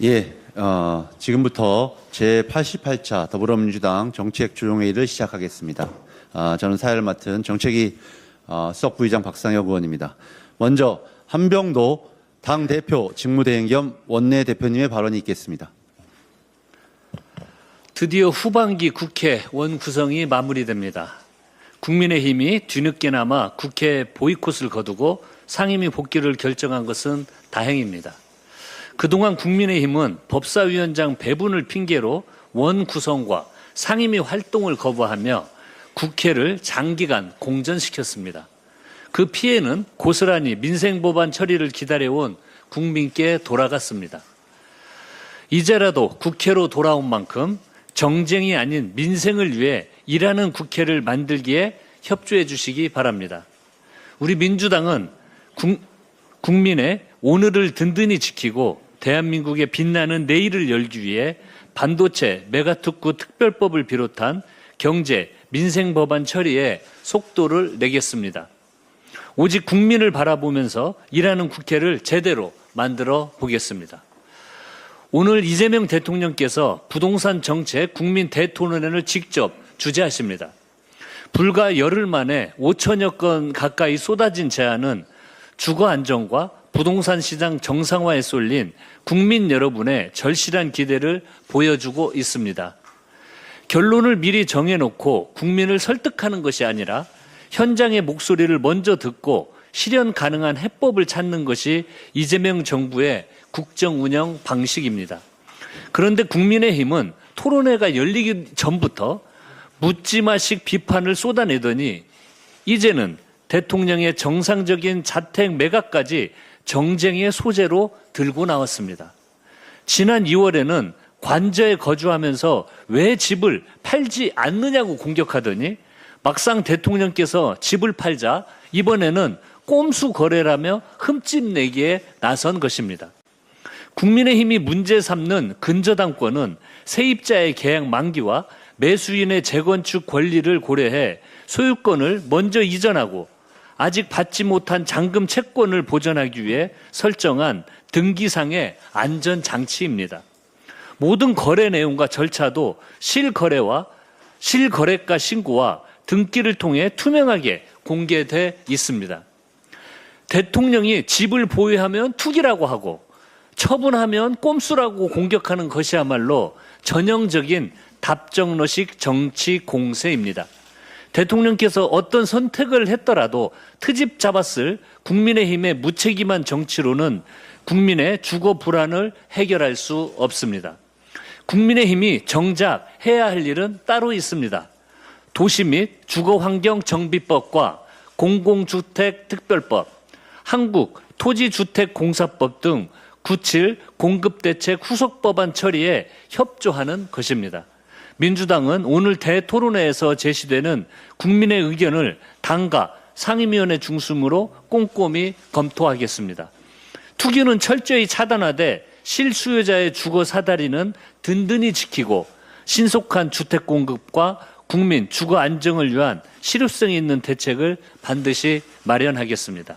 예, 지금부터 제88차 더불어민주당 정책조정회의를 시작하겠습니다. 저는 사회를 맡은 정책위 수석부의장 박상혁 의원입니다. 먼저 한병도 당대표 직무대행 겸 원내대표님의 발언이 있겠습니다. 드디어 후반기 국회 원구성이 마무리됩니다. 국민의힘이 뒤늦게나마 국회 보이콧을 거두고 상임위 복귀를 결정한 것은 다행입니다. 그동안 국민의힘은 법사위원장 배분을 핑계로 원구성과 상임위 활동을 거부하며 국회를 장기간 공전시켰습니다. 그 피해는 고스란히 민생법안 처리를 기다려온 국민께 돌아갔습니다. 이제라도 국회로 돌아온 만큼 정쟁이 아닌 민생을 위해 일하는 국회를 만들기에 협조해 주시기 바랍니다. 우리 민주당은 국민의 오늘을 든든히 지키고 대한민국의 빛나는 내일을 열기 위해 반도체 메가특구 특별법을 비롯한 경제, 민생 법안 처리에 속도를 내겠습니다. 오직 국민을 바라보면서 일하는 국회를 제대로 만들어 보겠습니다. 오늘 이재명 대통령께서 부동산 정책 국민 대토론회를 직접 주재하십니다. 불과 열흘 만에 5천여 건 가까이 쏟아진 제안은 주거 안정과 부동산 시장 정상화에 쏠린 국민 여러분의 절실한 기대를 보여주고 있습니다. 결론을 미리 정해놓고 국민을 설득하는 것이 아니라 현장의 목소리를 먼저 듣고 실현 가능한 해법을 찾는 것이 이재명 정부의 국정 운영 방식입니다. 그런데 국민의힘은 토론회가 열리기 전부터 묻지마식 비판을 쏟아내더니 이제는 대통령의 정상적인 자택 매각까지 정쟁의 소재로 들고 나왔습니다. 지난 2월에는 관저에 거주하면서 왜 집을 팔지 않느냐고 공격하더니 막상 대통령께서 집을 팔자 이번에는 꼼수 거래라며 흠집 내기에 나선 것입니다. 국민의힘이 문제 삼는 근저당권은 세입자의 계약 만기와 매수인의 재건축 권리를 고려해 소유권을 먼저 이전하고 아직 받지 못한 잔금 채권을 보전하기 위해 설정한 등기상의 안전장치입니다. 모든 거래 내용과 절차도 실거래가 신고와 등기를 통해 투명하게 공개돼 있습니다. 대통령이 집을 보유하면 투기라고 하고 처분하면 꼼수라고 공격하는 것이야말로 전형적인 답정너식 정치 공세입니다. 대통령께서 어떤 선택을 했더라도 트집 잡았을 국민의힘의 무책임한 정치로는 국민의 주거 불안을 해결할 수 없습니다. 국민의힘이 정작 해야 할 일은 따로 있습니다. 도시 및 주거환경정비법과 공공주택특별법, 한국토지주택공사법 등 97 공급대책 후속법안 처리에 협조하는 것입니다. 민주당은 오늘 대토론회에서 제시되는 국민의 의견을 당과 상임위원회 중심으로 꼼꼼히 검토하겠습니다. 투기는 철저히 차단하되 실수요자의 주거 사다리는 든든히 지키고 신속한 주택 공급과 국민 주거 안정을 위한 실효성 있는 대책을 반드시 마련하겠습니다.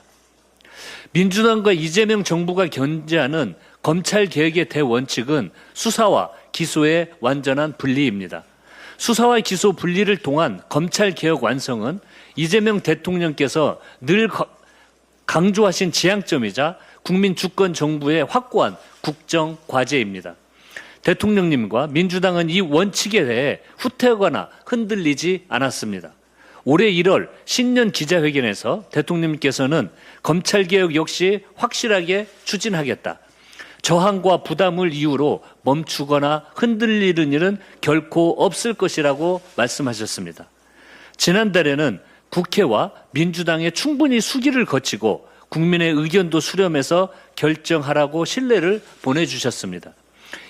민주당과 이재명 정부가 견제하는 검찰개혁의 대원칙은 수사와 기소의 완전한 분리입니다. 수사와 기소 분리를 통한 검찰개혁 완성은 이재명 대통령께서 늘 강조하신 지향점이자 국민 주권 정부의 확고한 국정 과제입니다. 대통령님과 민주당은 이 원칙에 대해 후퇴하거나 흔들리지 않았습니다. 올해 1월 신년 기자회견에서 대통령님께서는 검찰개혁 역시 확실하게 추진하겠다. 저항과 부담을 이유로 멈추거나 흔들리는 일은 결코 없을 것이라고 말씀하셨습니다. 지난달에는 국회와 민주당에 충분히 수기를 거치고 국민의 의견도 수렴해서 결정하라고 신뢰를 보내주셨습니다.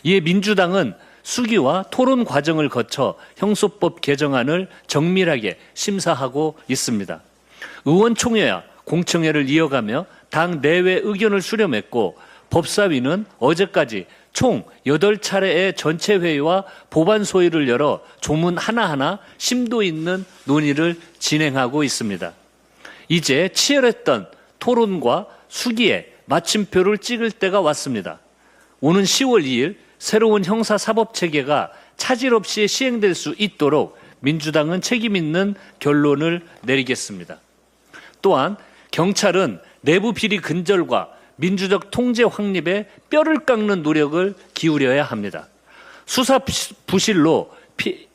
이에 민주당은 수기와 토론 과정을 거쳐 형소법 개정안을 정밀하게 심사하고 있습니다. 의원총회와 공청회를 이어가며 당 내외 의견을 수렴했고 법사위는 어제까지 총 8차례의 전체 회의와 보반 소위를 열어 조문 하나하나 심도 있는 논의를 진행하고 있습니다. 이제 치열했던 토론과 수기에 마침표를 찍을 때가 왔습니다. 오는 10월 2일 새로운 형사사법체계가 차질 없이 시행될 수 있도록 민주당은 책임 있는 결론을 내리겠습니다. 또한 경찰은 내부 비리 근절과 민주적 통제 확립에 뼈를 깎는 노력을 기울여야 합니다. 수사 부실로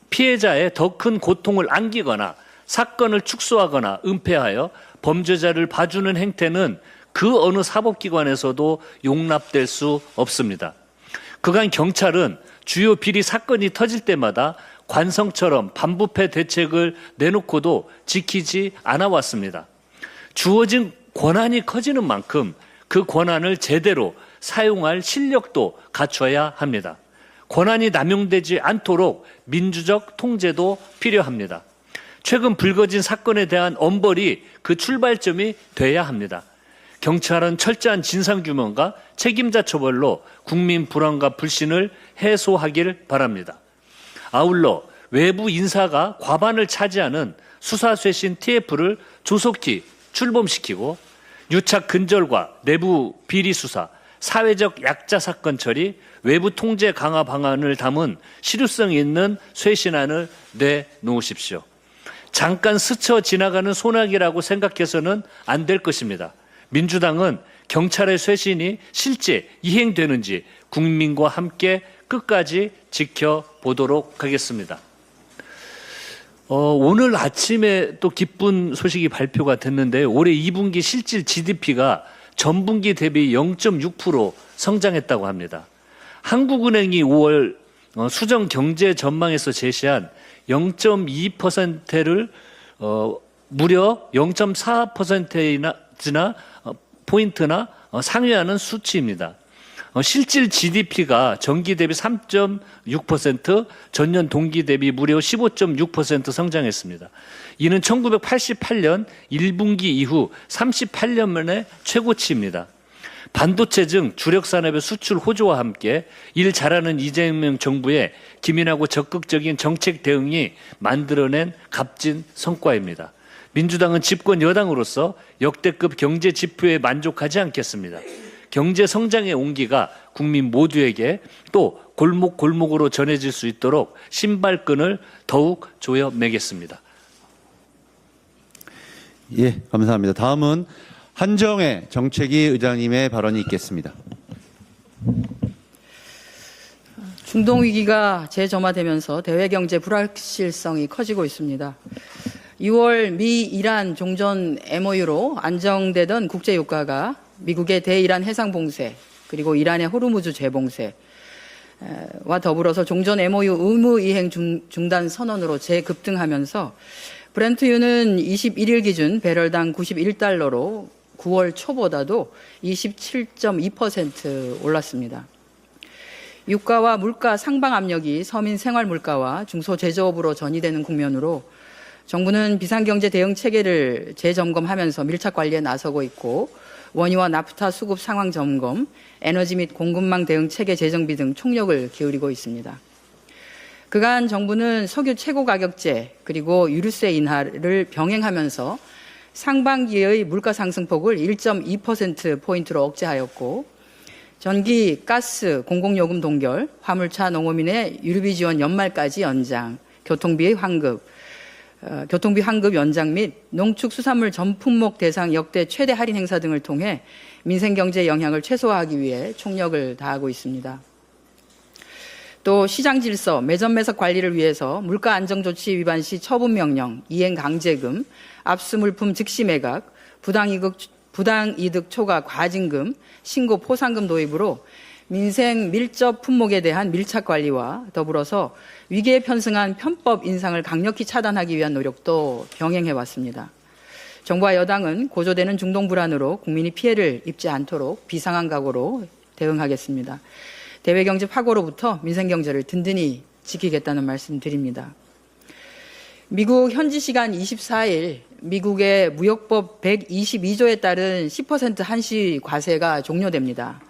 피해자의 더 큰 고통을 안기거나 사건을 축소하거나 은폐하여 범죄자를 봐주는 행태는 그 어느 사법기관에서도 용납될 수 없습니다. 그간 경찰은 주요 비리 사건이 터질 때마다 관성처럼 반부패 대책을 내놓고도 지키지 않아 왔습니다. 주어진 권한이 커지는 만큼 그 권한을 제대로 사용할 실력도 갖춰야 합니다. 권한이 남용되지 않도록 민주적 통제도 필요합니다. 최근 불거진 사건에 대한 엄벌이 그 출발점이 돼야 합니다. 경찰은 철저한 진상규명과 책임자 처벌로 국민 불안과 불신을 해소하길 바랍니다. 아울러 외부 인사가 과반을 차지하는 수사쇄신 TF를 조속히 출범시키고 유착 근절과 내부 비리 수사, 사회적 약자 사건 처리, 외부 통제 강화 방안을 담은 실효성 있는 쇄신안을 내놓으십시오. 잠깐 스쳐 지나가는 소나기라고 생각해서는 안 될 것입니다. 민주당은 경찰의 쇄신이 실제 이행되는지 국민과 함께 끝까지 지켜보도록 하겠습니다. 오늘 아침에 또 기쁜 소식이 발표가 됐는데 올해 2분기 실질 GDP가 전분기 대비 0.6% 성장했다고 합니다. 한국은행이 5월 수정 경제 전망에서 제시한 0.2%를 무려 0.4%포인트나 상회하는 수치입니다. 실질 GDP가 전기 대비 3.6%, 전년 동기 대비 무려 15.6% 성장했습니다. 이는 1988년 1분기 이후 38년 만에 최고치입니다. 반도체 등 주력 산업의 수출 호조와 함께 일 잘하는 이재명 정부의 기민하고 적극적인 정책 대응이 만들어낸 값진 성과입니다. 민주당은 집권 여당으로서 역대급 경제 지표에 만족하지 않겠습니다. 경제 성장의 온기가 국민 모두에게 또 골목골목으로 전해질 수 있도록 신발끈을 더욱 조여 매겠습니다. 예, 감사합니다. 다음은 한정혜 정책위 의장님의 발언이 있겠습니다. 중동 위기가 재점화되면서 대외 경제 불확실성이 커지고 있습니다. 6월 미 이란 종전 MOU로 안정되던 국제 유가가 미국의 대이란 해상 봉쇄 그리고 이란의 호르무즈 재봉쇄와 더불어서 종전 MOU 의무 이행 중단 선언으로 재급등하면서 브렌트유는 21일 기준 배럴당 91달러로 9월 초보다도 27.2% 올랐습니다. 유가와 물가 상방 압력이 서민 생활 물가와 중소제조업으로 전이되는 국면으로 정부는 비상경제 대응 체계를 재점검하면서 밀착 관리에 나서고 있고 원유와 나프타 수급 상황 점검, 에너지 및 공급망 대응 체계 재정비 등 총력을 기울이고 있습니다. 그간 정부는 석유 최고 가격제 그리고 유류세 인하를 병행하면서 상반기의 물가 상승폭을 1.2%포인트로 억제하였고 전기, 가스, 공공요금 동결, 화물차 농어민의 유류비 지원 연말까지 연장, 교통비 환급 연장 및 농축수산물 전 품목 대상 역대 최대 할인 행사 등을 통해 민생경제 영향을 최소화하기 위해 총력을 다하고 있습니다. 또 시장 질서, 매점 매석 관리를 위해서 물가 안정 조치 위반 시 처분 명령, 이행 강제금, 압수 물품 즉시 매각, 부당이득 초과 과징금, 신고 포상금 도입으로 민생 밀접 품목에 대한 밀착 관리와 더불어서 위기에 편승한 편법 인상을 강력히 차단하기 위한 노력도 병행해 왔습니다. 정부와 여당은 고조되는 중동 불안으로 국민이 피해를 입지 않도록 비상한 각오로 대응하겠습니다. 대외경제 파고로부터 민생경제를 든든히 지키겠다는 말씀 드립니다. 미국 현지 시간 24일 미국의 무역법 122조에 따른 10% 한시 과세가 종료됩니다.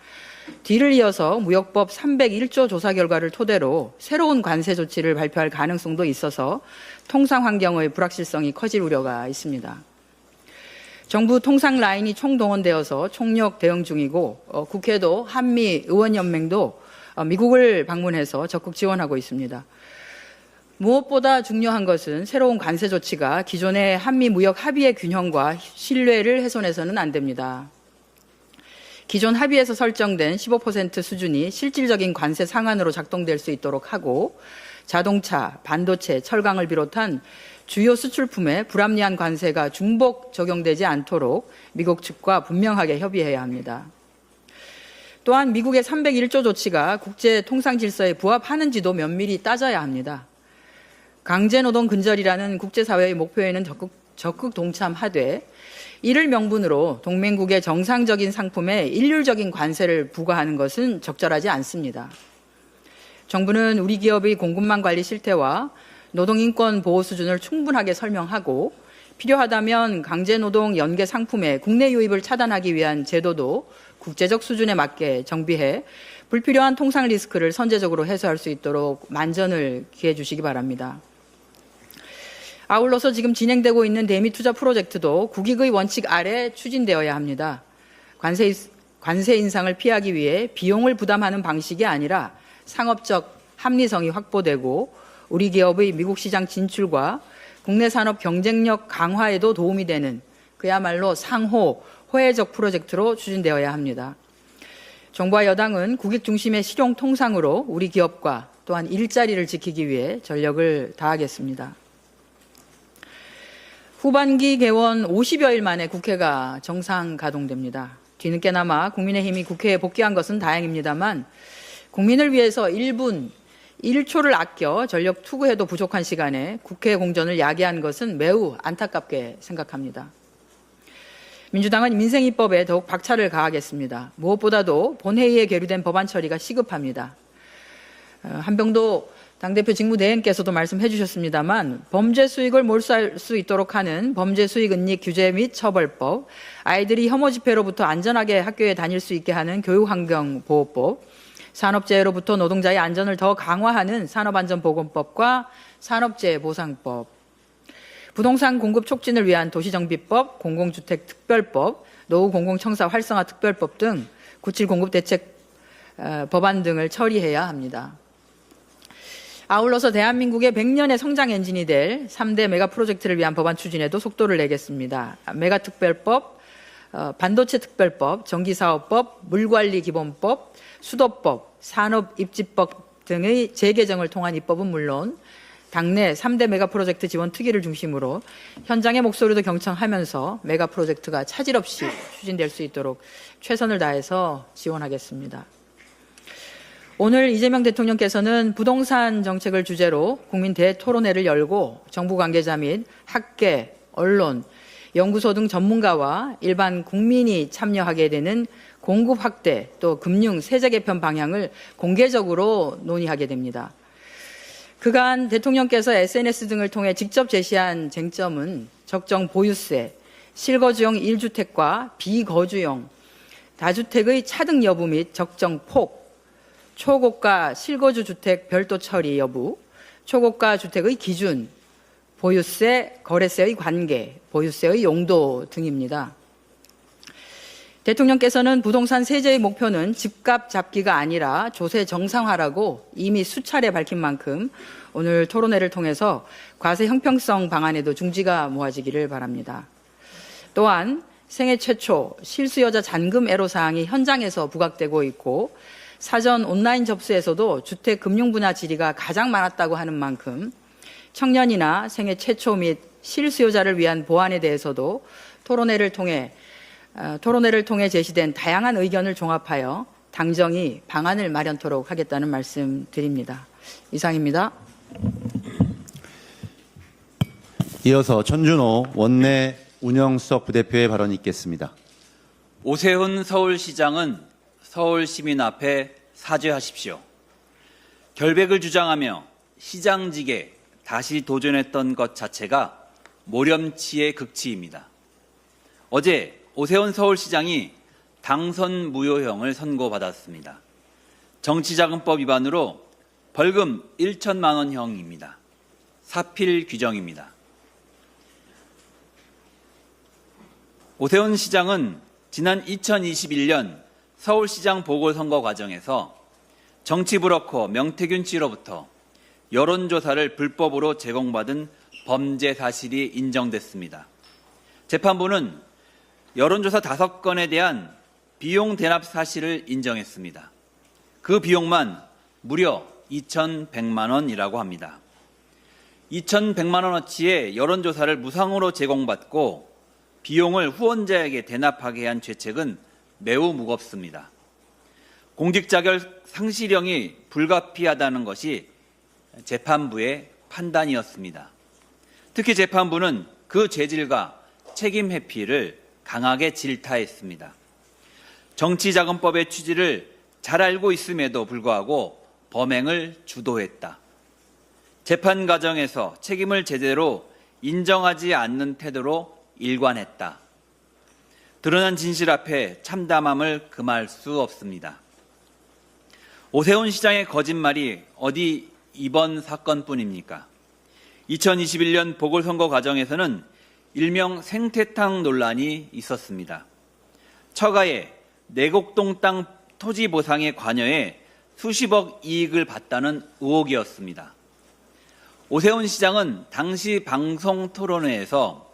뒤를 이어서 무역법 301조 조사 결과를 토대로 새로운 관세 조치를 발표할 가능성도 있어서 통상 환경의 불확실성이 커질 우려가 있습니다. 정부 통상 라인이 총동원되어서 총력 대응 중이고 국회도 한미 의원연맹도 미국을 방문해서 적극 지원하고 있습니다. 무엇보다 중요한 것은 새로운 관세 조치가 기존의 한미 무역 합의의 균형과 신뢰를 훼손해서는 안 됩니다. 기존 합의에서 설정된 15% 수준이 실질적인 관세 상한으로 작동될 수 있도록 하고 자동차, 반도체, 철강을 비롯한 주요 수출품에 불합리한 관세가 중복 적용되지 않도록 미국 측과 분명하게 협의해야 합니다. 또한 미국의 301조 조치가 국제 통상 질서에 부합하는지도 면밀히 따져야 합니다. 강제노동 근절이라는 국제사회의 목표에는 적극 동참하되 이를 명분으로 동맹국의 정상적인 상품에 일률적인 관세를 부과하는 것은 적절하지 않습니다. 정부는 우리 기업의 공급망 관리 실태와 노동인권 보호 수준을 충분하게 설명하고 필요하다면 강제노동 연계 상품의 국내 유입을 차단하기 위한 제도도 국제적 수준에 맞게 정비해 불필요한 통상 리스크를 선제적으로 해소할 수 있도록 만전을 기해 주시기 바랍니다. 아울러서 지금 진행되고 있는 대미 투자 프로젝트도 국익의 원칙 아래 추진되어야 합니다. 관세 인상을 피하기 위해 비용을 부담하는 방식이 아니라 상업적 합리성이 확보되고 우리 기업의 미국 시장 진출과 국내 산업 경쟁력 강화에도 도움이 되는 그야말로 상호 호혜적 프로젝트로 추진되어야 합니다. 정부와 여당은 국익 중심의 실용 통상으로 우리 기업과 또한 일자리를 지키기 위해 전력을 다하겠습니다. 후반기 개원 50여일 만에 국회가 정상 가동됩니다. 뒤늦게나마 국민의힘이 국회에 복귀한 것은 다행입니다만 국민을 위해서 1분 1초를 아껴 전력 투구해도 부족한 시간에 국회 공전을 야기한 것은 매우 안타깝게 생각합니다. 민주당은 민생입법에 더욱 박차를 가하겠습니다. 무엇보다도 본회의에 계류된 법안 처리가 시급합니다. 한병도 당대표 직무대행께서도 말씀해 주셨습니다만 범죄 수익을 몰수할 수 있도록 하는 범죄 수익 은닉 규제 및 처벌법, 아이들이 혐오 집회로부터 안전하게 학교에 다닐 수 있게 하는 교육환경보호법, 산업재해로부터 노동자의 안전을 더 강화하는 산업안전보건법과 산업재해보상법, 부동산 공급 촉진을 위한 도시정비법, 공공주택특별법, 노후공공청사 활성화 특별법 등 97 공급대책 법안 등을 처리해야 합니다. 아울러서 대한민국의 100년의 성장 엔진이 될 3대 메가 프로젝트를 위한 법안 추진에도 속도를 내겠습니다. 메가특별법, 반도체특별법, 전기사업법, 물관리기본법, 수도법, 산업입지법 등의 재개정을 통한 입법은 물론 당내 3대 메가 프로젝트 지원 특위를 중심으로 현장의 목소리도 경청하면서 메가 프로젝트가 차질 없이 추진될 수 있도록 최선을 다해서 지원하겠습니다. 오늘 이재명 대통령께서는 부동산 정책을 주제로 국민 대토론회를 열고 정부 관계자 및 학계, 언론, 연구소 등 전문가와 일반 국민이 참여하게 되는 공급 확대 또 금융 세제 개편 방향을 공개적으로 논의하게 됩니다. 그간 대통령께서 SNS 등을 통해 직접 제시한 쟁점은 적정 보유세, 실거주용 1주택과 비거주용, 다주택의 차등 여부 및 적정 폭, 초고가 실거주 주택 별도 처리 여부, 초고가 주택의 기준, 보유세, 거래세의 관계, 보유세의 용도 등입니다. 대통령께서는 부동산 세제의 목표는 집값 잡기가 아니라 조세 정상화라고 이미 수차례 밝힌 만큼 오늘 토론회를 통해서 과세 형평성 방안에도 중지가 모아지기를 바랍니다. 또한 생애 최초 실수요자 잔금 애로사항이 현장에서 부각되고 있고 사전 온라인 접수에서도 주택 금융 분야 질의가 가장 많았다고 하는 만큼 청년이나 생애 최초 및 실수요자를 위한 보완에 대해서도 토론회를 통해 제시된 다양한 의견을 종합하여 당정이 방안을 마련토록 하겠다는 말씀 드립니다. 이상입니다. 이어서 천준호 원내 운영수석 부대표의 발언이 있겠습니다. 오세훈 서울시장은 서울 시민 앞에 사죄하십시오. 결백을 주장하며 시장직에 다시 도전했던 것 자체가 모렴치의 극치입니다. 어제 오세훈 서울시장이 당선 무효형을 선고받았습니다. 정치자금법 위반으로 벌금 1천만 원형입니다. 사필 규정입니다. 오세훈 시장은 지난 2021년 서울시장 보궐선거 과정에서 정치브로커 명태균 씨로부터 여론조사를 불법으로 제공받은 범죄 사실이 인정됐습니다. 재판부는 여론조사 5건에 대한 비용 대납 사실을 인정했습니다. 그 비용만 무려 2,100만 원이라고 합니다. 2,100만 원어치의 여론조사를 무상으로 제공받고 비용을 후원자에게 대납하게 한 죄책은 매우 무겁습니다. 공직자격 상실형이 불가피하다는 것이 재판부의 판단이었습니다. 특히 재판부는 그 죄질과 책임 회피를 강하게 질타했습니다. 정치자금법의 취지를 잘 알고 있음에도 불구하고 범행을 주도했다. 재판 과정에서 책임을 제대로 인정하지 않는 태도로 일관했다. 드러난 진실 앞에 참담함을 금할 수 없습니다. 오세훈 시장의 거짓말이 어디 이번 사건뿐입니까? 2021년 보궐선거 과정에서는 일명 생태탕 논란이 있었습니다. 처가에 내곡동 땅 토지 보상에 관여해 수십억 이익을 봤다는 의혹이었습니다. 오세훈 시장은 당시 방송 토론회에서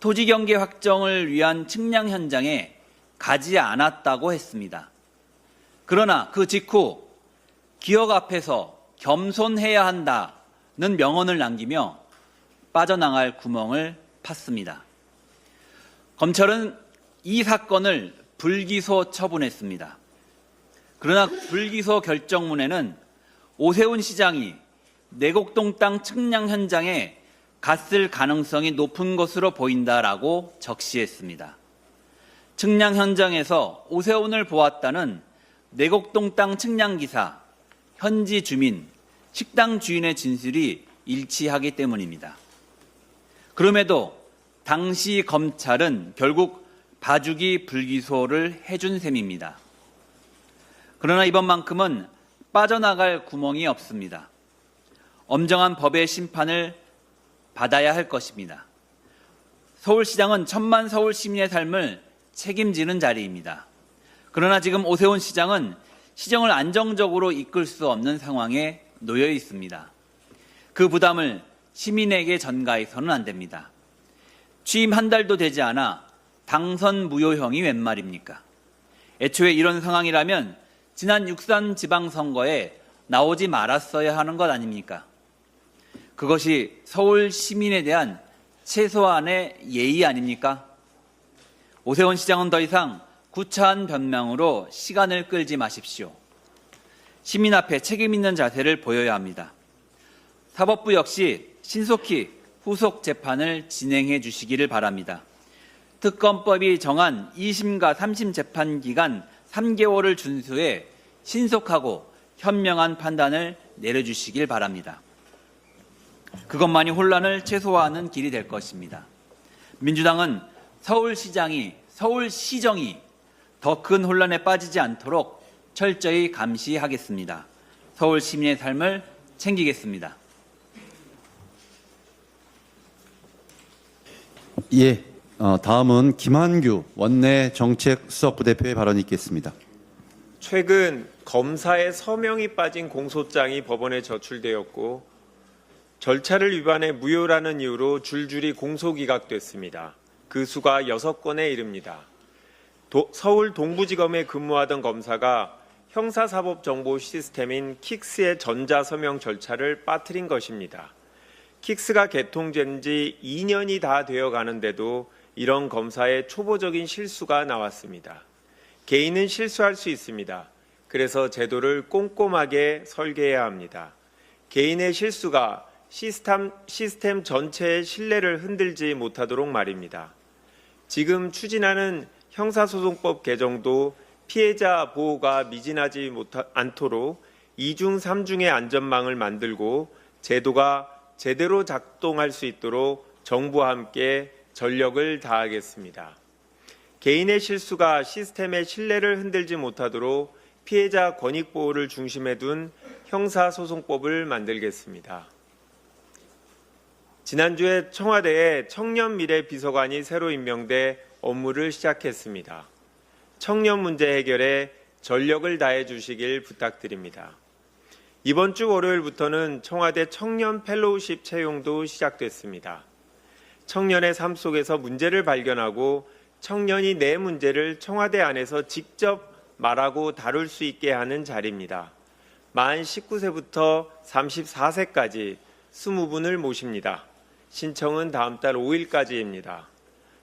토지 경계 확정을 위한 측량 현장에 가지 않았다고 했습니다. 그러나 그 직후 기억 앞에서 겸손해야 한다는 명언을 남기며 빠져나갈 구멍을 팠습니다. 검찰은 이 사건을 불기소 처분했습니다. 그러나 불기소 결정문에는 오세훈 시장이 내곡동 땅 측량 현장에 갔을 가능성이 높은 것으로 보인다라고 적시했습니다. 측량 현장에서 오세훈을 보았다는 내곡동 땅 측량 기사, 현지 주민, 식당 주인의 진술이 일치하기 때문입니다. 그럼에도 당시 검찰은 결국 봐주기 불기소를 해준 셈입니다. 그러나 이번만큼은 빠져나갈 구멍이 없습니다. 엄정한 법의 심판을 받아야 할 것입니다. 서울시장은 천만 서울 시민의 삶을 책임지는 자리입니다. 그러나 지금 오세훈 시장은 시정을 안정적으로 이끌 수 없는 상황에 놓여 있습니다. 그 부담을 시민에게 전가해서는 안 됩니다. 취임 한 달도 되지 않아 당선 무효형이 웬 말입니까? 애초에 이런 상황이라면 지난 6.3 지방선거에 나오지 말았어야 하는 것 아닙니까? 그것이 서울 시민에 대한 최소한의 예의 아닙니까? 오세훈 시장은 더 이상 구차한 변명으로 시간을 끌지 마십시오. 시민 앞에 책임 있는 자세를 보여야 합니다. 사법부 역시 신속히 후속 재판을 진행해 주시기를 바랍니다. 특검법이 정한 2심과 3심 재판 기간 3개월을 준수해 신속하고 현명한 판단을 내려주시길 바랍니다. 그것만이 혼란을 최소화하는 길이 될 것입니다. 민주당은 서울시정이 더 큰 혼란에 빠지지 않도록 철저히 감시하겠습니다. 서울 시민의 삶을 챙기겠습니다. 예, 다음은 김한규 원내 정책수석부대표의 발언이 있겠습니다. 최근 검사의 서명이 빠진 공소장이 법원에 저출되었고 절차를 위반해 무효라는 이유로 줄줄이 공소기각됐습니다. 그 수가 6건에 이릅니다. 서울 동부지검에 근무하던 검사가 형사사법정보 시스템인 킥스의 전자서명 절차를 빠뜨린 것입니다. 킥스가 개통된 지 2년이 다 되어 가는데도 이런 검사의 초보적인 실수가 나왔습니다. 개인은 실수할 수 있습니다. 그래서 제도를 꼼꼼하게 설계해야 합니다. 개인의 실수가 시스템 전체의 신뢰를 흔들지 못하도록 말입니다. 지금 추진하는 형사소송법 개정도 피해자 보호가 미진하지 않도록 2중, 3중의 안전망을 만들고 제도가 제대로 작동할 수 있도록 정부와 함께 전력을 다하겠습니다. 개인의 실수가 시스템의 신뢰를 흔들지 못하도록 피해자 권익 보호를 중심에 둔 형사소송법을 만들겠습니다. 지난주에 청와대에 청년미래비서관이 새로 임명돼 업무를 시작했습니다. 청년 문제 해결에 전력을 다해 주시길 부탁드립니다. 이번 주 월요일부터는 청와대 청년 펠로우십 채용도 시작됐습니다. 청년의 삶 속에서 문제를 발견하고 청년이 내 문제를 청와대 안에서 직접 말하고 다룰 수 있게 하는 자리입니다. 만 19세부터 34세까지 20분을 모십니다. 신청은 다음 달 5일까지입니다.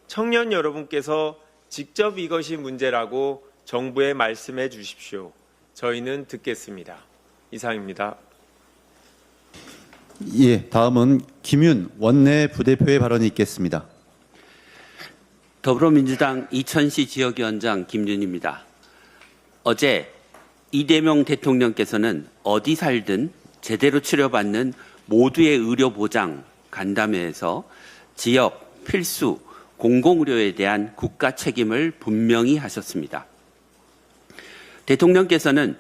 청년 여러분께서 직접 이것이 문제라고 정부에 말씀해 주십시오. 저희는 듣겠습니다. 이상입니다. 예, 다음은 김윤 원내 부대표의 발언이 있겠습니다. 더불어민주당 이천시 지역위원장 김윤입니다. 어제 이재명 대통령께서는 어디 살든 제대로 치료받는 모두의 의료 보장 간담회에서 지역, 필수, 공공의료에 대한 국가 책임을 분명히 하셨습니다. 대통령께서는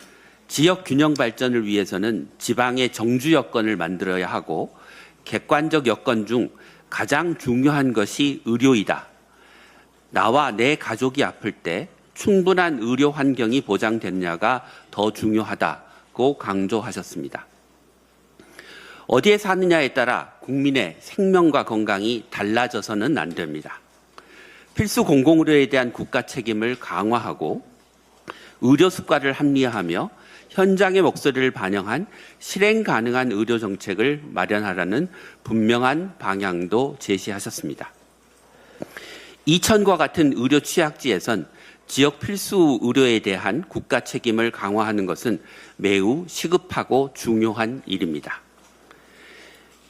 지역 균형 발전을 위해서는 지방의 정주 여건을 만들어야 하고 객관적 여건 중 가장 중요한 것이 의료이다. 나와 내 가족이 아플 때 충분한 의료 환경이 보장됐냐가 더 중요하다고 강조하셨습니다. 어디에 사느냐에 따라 국민의 생명과 건강이 달라져서는 안 됩니다. 필수 공공의료에 대한 국가 책임을 강화하고 의료 습관을 합리화하며 현장의 목소리를 반영한 실행 가능한 의료 정책을 마련하라는 분명한 방향도 제시하셨습니다. 이천과 같은 의료 취약지에선 지역 필수 의료에 대한 국가 책임을 강화하는 것은 매우 시급하고 중요한 일입니다.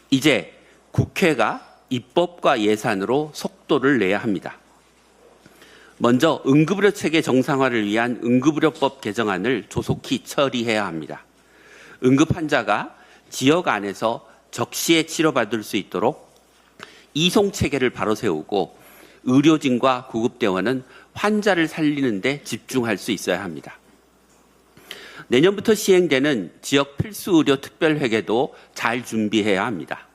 이제 국회가 입법과 예산으로 속도를 내야 합니다. 먼저 응급의료 체계 정상화를 위한 응급의료법 개정안을 조속히 처리해야 합니다. 응급 환자가 지역 안에서 적시에 치료받을 수 있도록 이송 체계를 바로 세우고 의료진과 구급대원은 환자를 살리는 데 집중할 수 있어야 합니다. 내년부터 시행되는 지역 필수의료 특별회계도 잘 준비해야 합니다.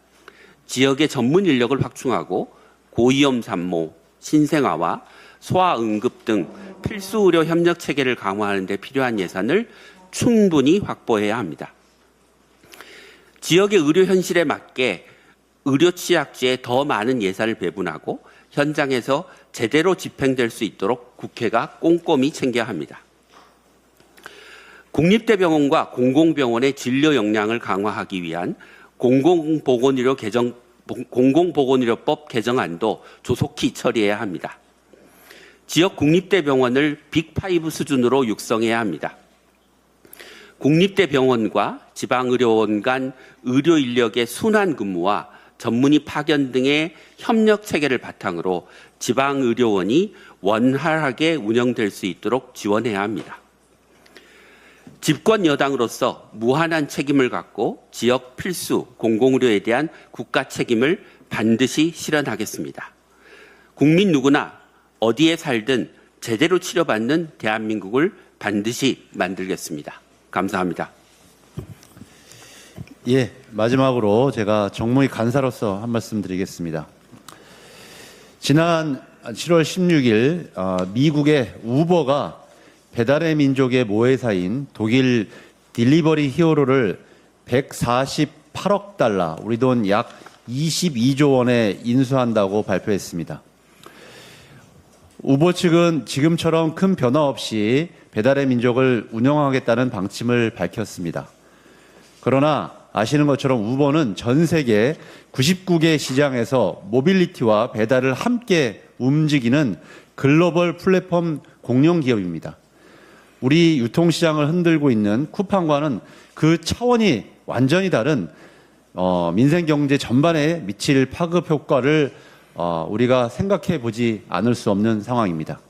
지역의 전문 인력을 확충하고 고위험 산모, 신생아와 소아응급 등 필수의료 협력 체계를 강화하는 데 필요한 예산을 충분히 확보해야 합니다. 지역의 의료 현실에 맞게 의료 취약지에 더 많은 예산을 배분하고 현장에서 제대로 집행될 수 있도록 국회가 꼼꼼히 챙겨야 합니다. 국립대병원과 공공병원의 진료 역량을 강화하기 위한 공공보건의료법 개정안도 조속히 처리해야 합니다. 지역 국립대병원을 빅5 수준으로 육성해야 합니다. 국립대병원과 지방의료원 간 의료 인력의 순환 근무와 전문의 파견 등의 협력 체계를 바탕으로 지방의료원이 원활하게 운영될 수 있도록 지원해야 합니다. 집권 여당으로서 무한한 책임을 갖고 지역 필수 공공의료에 대한 국가 책임을 반드시 실현하겠습니다. 국민 누구나 어디에 살든 제대로 치료받는 대한민국을 반드시 만들겠습니다. 감사합니다. 예, 마지막으로 제가 정무위 간사로서 한 말씀 드리겠습니다. 지난 7월 16일 미국의 우버가 배달의 민족의 모회사인 독일 딜리버리 히어로를 148억 달러, 우리 돈 약 22조 원에 인수한다고 발표했습니다. 우버 측은 지금처럼 큰 변화 없이 배달의 민족을 운영하겠다는 방침을 밝혔습니다. 그러나 아시는 것처럼 우버는 전 세계 99개 시장에서 모빌리티와 배달을 함께 움직이는 글로벌 플랫폼 공룡 기업입니다. 우리 유통시장을 흔들고 있는 쿠팡과는 그 차원이 완전히 다른 민생경제 전반에 미칠 파급 효과를 우리가 생각해 보지 않을 수 없는 상황입니다.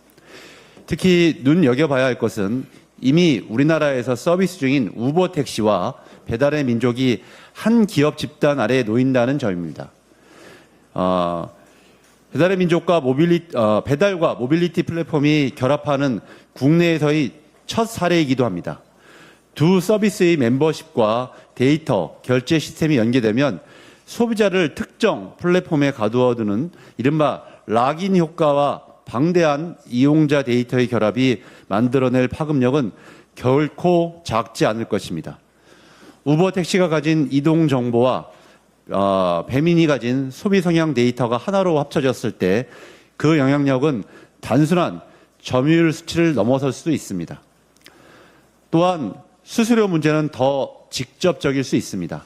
특히 눈여겨봐야 할 것은 이미 우리나라에서 서비스 중인 우버 택시와 배달의 민족이 한 기업 집단 아래에 놓인다는 점입니다. 배달의 민족과 배달과 모빌리티 플랫폼이 결합하는 국내에서의 첫 사례이기도 합니다. 두 서비스의 멤버십과 데이터, 결제 시스템이 연계되면 소비자를 특정 플랫폼에 가두어두는 이른바 락인 효과와 방대한 이용자 데이터의 결합이 만들어낼 파급력은 결코 작지 않을 것입니다. 우버 택시가 가진 이동 정보와 배민이 가진 소비 성향 데이터가 하나로 합쳐졌을 때 그 영향력은 단순한 점유율 수치를 넘어설 수도 있습니다. 또한 수수료 문제는 더 직접적일 수 있습니다.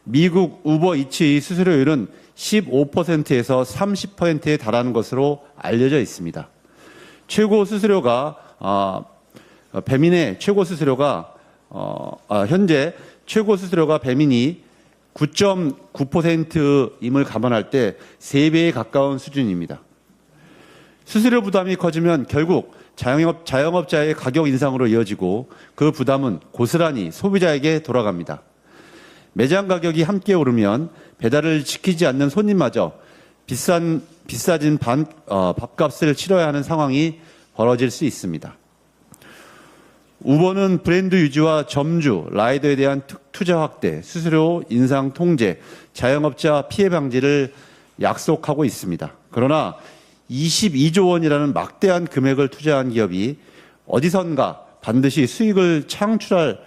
미국 우버 이츠의 수수료율은 15%에서 30%에 달하는 것으로 알려져 있습니다. 최고 수수료가 배민의 최고 수수료가 현재 최고 수수료가 배민이 9.9%임을 감안할 때 3배에 가까운 수준입니다. 수수료 부담이 커지면 결국 자영업자의 가격 인상으로 이어지고 그 부담은 고스란히 소비자에게 돌아갑니다. 매장 가격이 함께 오르면 배달을 지키지 않는 손님마저 비싸진 밥값을 치러야 하는 상황이 벌어질 수 있습니다. 우버는 브랜드 유지와 점주, 라이더에 대한 투자 확대, 수수료 인상 통제, 자영업자 피해 방지를 약속하고 있습니다. 그러나 22조 원이라는 막대한 금액을 투자한 기업이 어디선가 반드시 수익을 창출할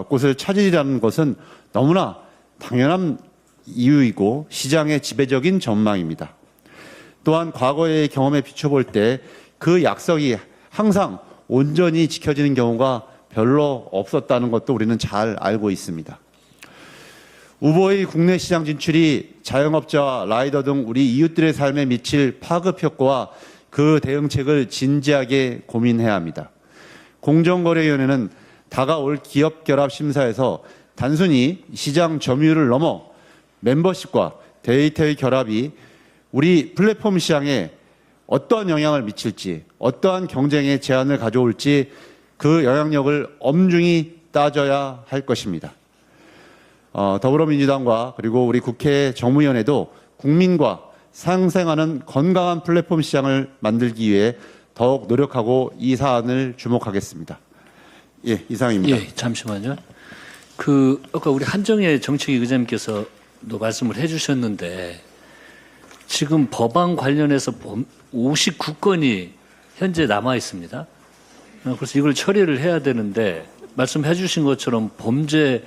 곳을 찾으리라는 것은 너무나 당연한 이유이고 시장의 지배적인 전망입니다. 또한 과거의 경험에 비춰볼 때 그 약속이 항상 온전히 지켜지는 경우가 별로 없었다는 것도 우리는 잘 알고 있습니다. 우버의 국내 시장 진출이 자영업자와 라이더 등 우리 이웃들의 삶에 미칠 파급 효과와 그 대응책을 진지하게 고민해야 합니다. 공정거래위원회는 다가올 기업결합심사에서 단순히 시장 점유율을 넘어 멤버십과 데이터의 결합이 우리 플랫폼 시장에 어떠한 영향을 미칠지, 어떠한 경쟁의 제한을 가져올지 그 영향력을 엄중히 따져야 할 것입니다. 더불어민주당과 그리고 우리 국회 정무위원회도 국민과 상생하는 건강한 플랫폼 시장을 만들기 위해 더욱 노력하고 이 사안을 주목하겠습니다. 예, 이상입니다. 예, 잠시만요. 아까 우리 한정혜 정책위 의장님께서도 말씀을 해주셨는데 지금 법안 관련해서 59건이 현재 남아 있습니다. 그래서 이걸 처리를 해야 되는데 말씀해 주신 것처럼 범죄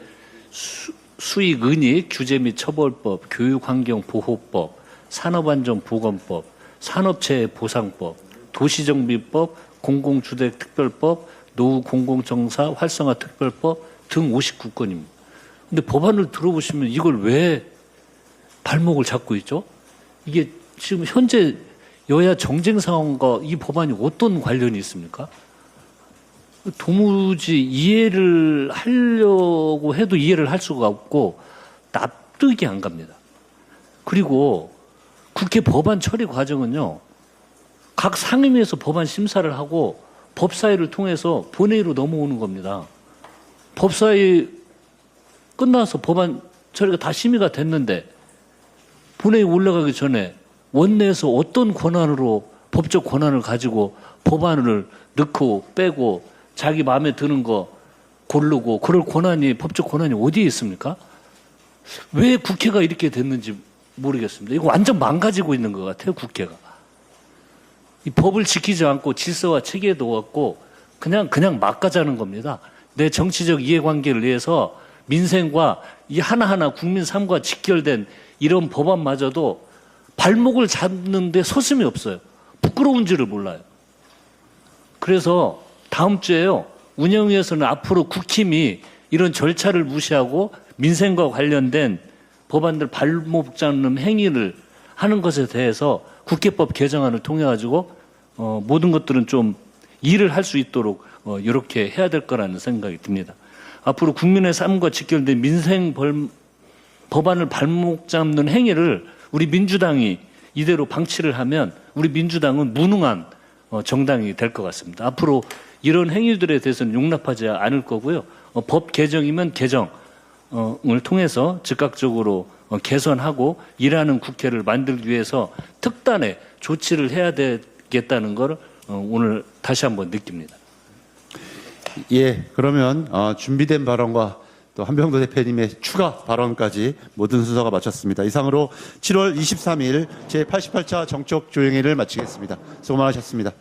수익 은닉 규제 및 처벌법, 교육환경보호법, 산업안전보건법, 산업재해 보상법, 도시정비법, 공공주택특별법, 노후공공정사 활성화특별법 등 59건입니다. 근데 법안을 들어보시면 이걸 왜 발목을 잡고 있죠? 이게 지금 현재 여야 정쟁 상황과 이 법안이 어떤 관련이 있습니까? 도무지 이해를 하려고 해도 이해를 할 수가 없고 납득이 안 갑니다. 그리고 국회 법안 처리 과정은요, 각 상임위에서 법안 심사를 하고 법사위를 통해서 본회의로 넘어오는 겁니다. 법사위 끝나서 법안 처리가 다 심의가 됐는데 본회의 올라가기 전에 원내에서 어떤 권한으로 법적 권한을 가지고 법안을 넣고 빼고 자기 마음에 드는 거 고르고 그럴 권한이 법적 권한이 어디에 있습니까? 왜 국회가 이렇게 됐는지 모르겠습니다. 이거 완전 망가지고 있는 것 같아요, 국회가. 이 법을 지키지 않고 질서와 체계도 없고 그냥 막 가자는 겁니다. 내 정치적 이해관계를 위해서 민생과 이 하나하나 국민 삶과 직결된 이런 법안마저도 발목을 잡는데 소슴이 없어요. 부끄러운지를 몰라요. 그래서 다음 주에요, 운영위에서는 앞으로 국힘이 이런 절차를 무시하고 민생과 관련된 법안들 발목 잡는 행위를 하는 것에 대해서 국회법 개정안을 통해 가지고 모든 것들은 좀 일을 할 수 있도록 이렇게 해야 될 거라는 생각이 듭니다. 앞으로 국민의 삶과 직결된 민생 법안을 발목 잡는 행위를 우리 민주당이 이대로 방치를 하면 우리 민주당은 무능한 정당이 될 것 같습니다. 앞으로 이런 행위들에 대해서는 용납하지 않을 거고요. 법 개정이면 개정을 통해서 즉각적으로 개선하고 일하는 국회를 만들기 위해서 특단의 조치를 해야 되겠다는 걸 오늘 다시 한번 느낍니다. 예, 그러면 준비된 발언과 또 한병도 대표님의 추가 발언까지 모든 순서가 마쳤습니다. 이상으로 7월 23일 제88차 정책조정회의를 마치겠습니다. 수고 많으셨습니다.